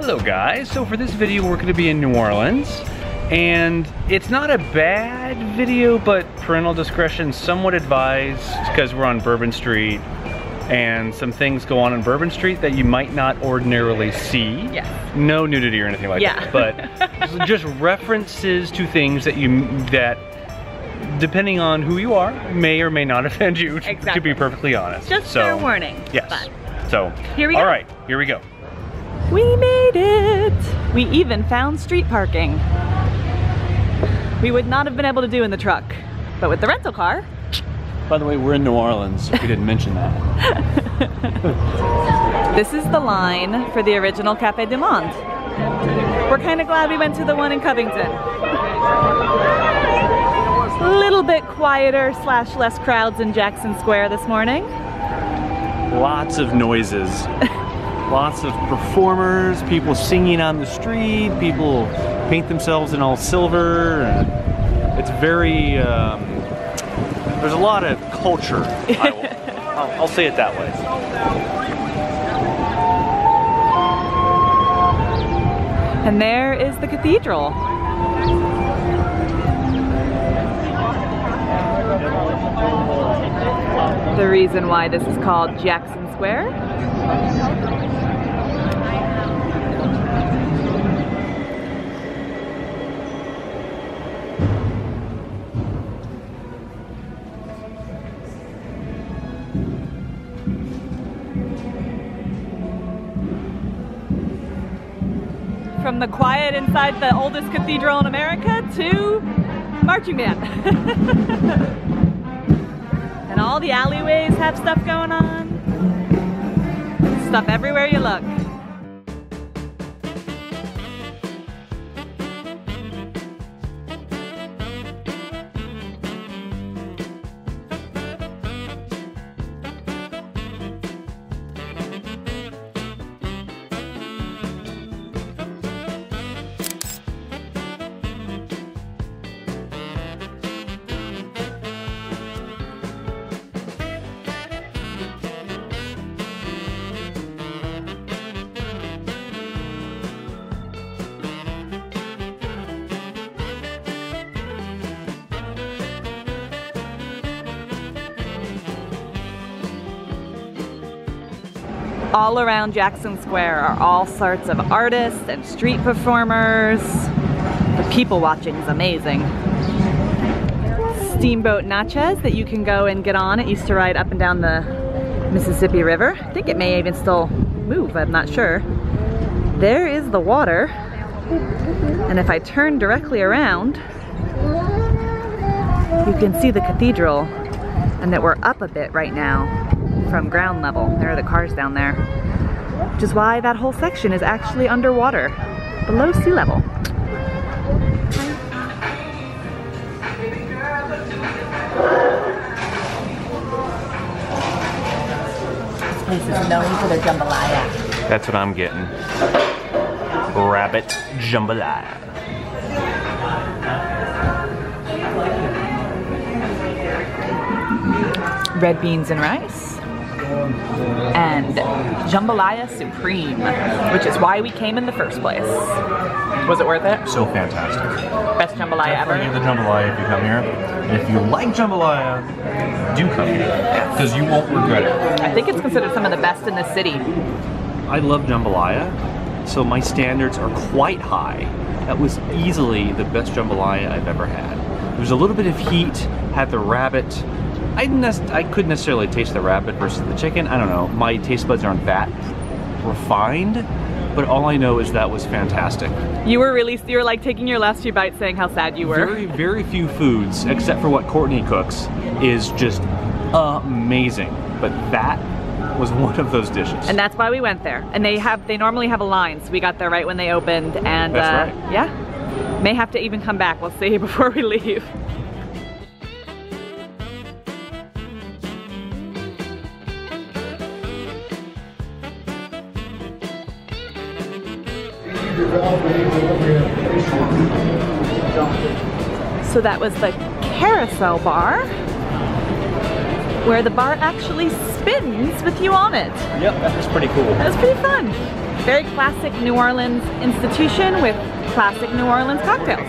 Hello guys, so for this video we're going to be in New Orleans, and it's not a bad video, but parental discretion somewhat advised because we're on Bourbon Street and some things go on Bourbon Street that you might not ordinarily see. Yes. No nudity or anything like that, but just references to things that depending on who you are, may or may not offend you, to be perfectly honest. Just fair warning. Yes. But so, here we go. All right, here we go. We made it! We even found street parking. We would not have been able to do in the truck, but with the rental car. By the way, we're in New Orleans, if we didn't mention that. This is the line for the original Café du Monde. We're kind of glad we went to the one in Covington. A little bit quieter / less crowds in Jackson Square this morning. Lots of noises. Lots of performers, people singing on the street, people paint themselves in all silver. It's very, there's a lot of culture. I'll say it that way. And there is the cathedral. The reason why this is called Jackson Square. From the quiet inside the oldest cathedral in America to marching band. And all the alleyways have stuff going on. Stuff everywhere you look. All around Jackson Square are all sorts of artists and street performers. The people watching is amazing. Steamboat Natchez that you can go and get on. It used to ride up and down the Mississippi River. I think it may even still move, I'm not sure. There is the water. And if I turn directly around, you can see the cathedral, and that we're up a bit right now from ground level. There are the cars down there, which is why that whole section is actually underwater, below sea level. This place is known for their jambalaya. That's what I'm getting. Rabbit jambalaya. Red beans and rice. And Jambalaya Supreme, which is why we came in the first place. Was it worth it? So fantastic. Best jambalaya ever? Definitely get the jambalaya if you come here. And if you like jambalaya, do come here, because you won't regret it. I think it's considered some of the best in the city. I love jambalaya, so my standards are quite high. That was easily the best jambalaya I've ever had. There was a little bit of heat, had the rabbit. I couldn't necessarily taste the rabbit versus the chicken. I don't know. My taste buds aren't that refined, but all I know is that was fantastic. You were like taking your last few bites saying how sad you were. Very, very few foods, except for what Courtney cooks, is just amazing. But that was one of those dishes. And that's why we went there. And they normally have a line, so we got there right when they opened. And that's right. Yeah, may have to even come back. We'll see before we leave. So that was the Carousel Bar, where the bar actually spins with you on it. Yep, that was pretty cool. That was pretty fun. Very classic New Orleans institution with classic New Orleans cocktails.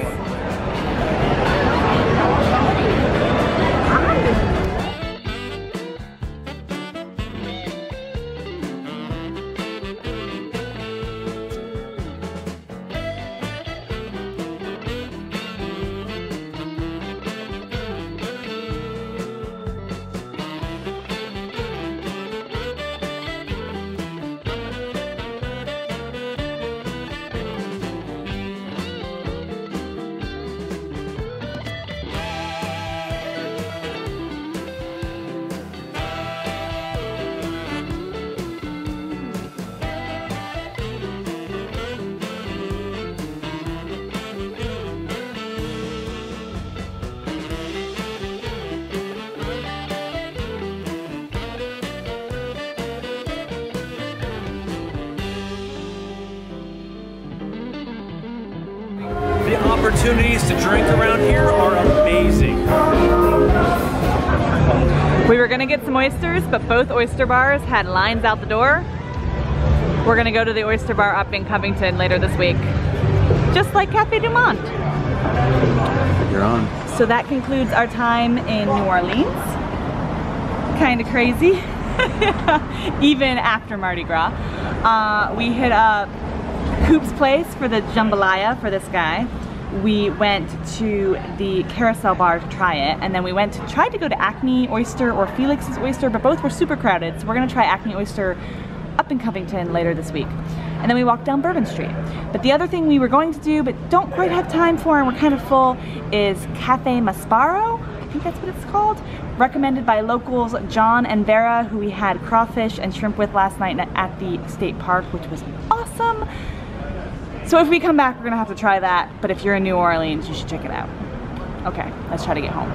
The opportunities to drink around here are amazing. We were gonna get some oysters, but both oyster bars had lines out the door. We're gonna go to the oyster bar up in Covington later this week. Just like Cafe Du Monde. You're on. So that concludes our time in New Orleans. Kind of crazy, even after Mardi Gras. We hit up Coop's place for the jambalaya for this guy. We went to the Carousel Bar to try it, and then we tried to go to Acme Oyster or Felix's Oyster, but both were super crowded, so we're gonna try Acme Oyster up in Covington later this week. And then we walked down Bourbon Street. But the other thing we were going to do, but don't quite have time for, and we're kind of full, is Cafe Masparo. I think that's what it's called. Recommended by locals John and Vera, who we had crawfish and shrimp with last night at the state park, which was awesome. So if we come back, we're gonna have to try that, but if you're in New Orleans, you should check it out. Okay, let's try to get home.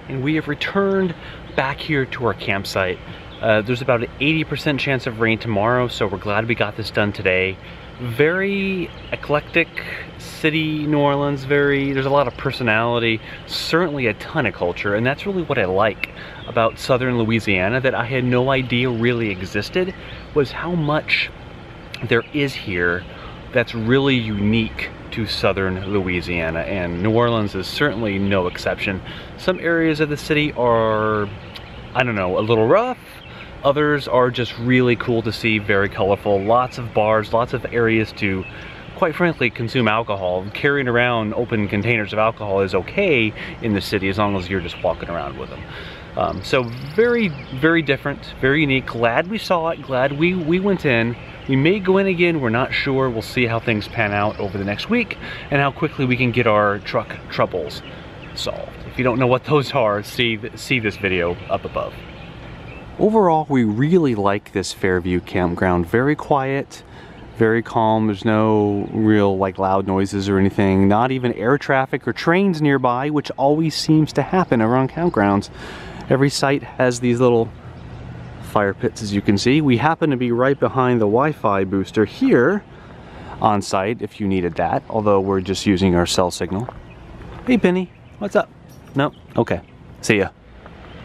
And we have returned back here to our campsite. There's about an 80% chance of rain tomorrow, so we're glad we got this done today. Very eclectic city, New Orleans, there's a lot of personality, certainly a ton of culture, and that's really what I like about southern Louisiana that I had no idea really existed, was how much there is here that's really unique to southern Louisiana, and New Orleans is certainly no exception. Some areas of the city are, I don't know, a little rough. Others are just really cool to see, very colorful, lots of bars, lots of areas to, quite frankly, consume alcohol. Carrying around open containers of alcohol is okay in the city as long as you're just walking around with them. So very, very different, very unique. Glad we saw it, glad we went in. We may go in again, we're not sure. We'll see how things pan out over the next week and how quickly we can get our truck troubles solved. If you don't know what those are, see this video up above. Overall, we really like this Fairview campground. Very quiet, very calm. There's no real loud noises or anything. Not even air traffic or trains nearby, which always seems to happen around campgrounds. Every site has these little fire pits, as you can see. We happen to be right behind the Wi-Fi booster here on site if you needed that, although we're just using our cell signal. Hey Penny, what's up? No? Okay. See ya.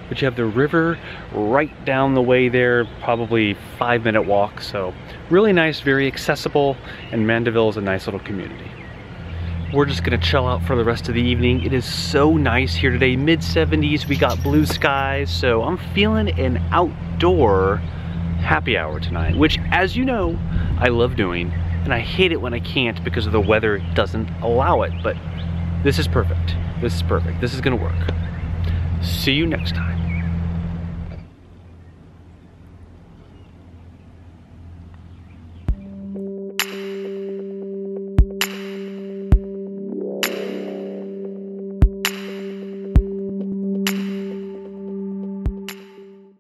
But you have the river right down the way there, probably 5-minute walk, so really nice, very accessible, and Mandeville is a nice little community. We're just gonna chill out for the rest of the evening. It is so nice here today, mid-70s, we got blue skies, so I'm feeling an outdoor happy hour tonight, which, as you know, I love doing, and I hate it when I can't because of the weather doesn't allow it, but this is perfect. This is perfect. This is gonna work. See you next time.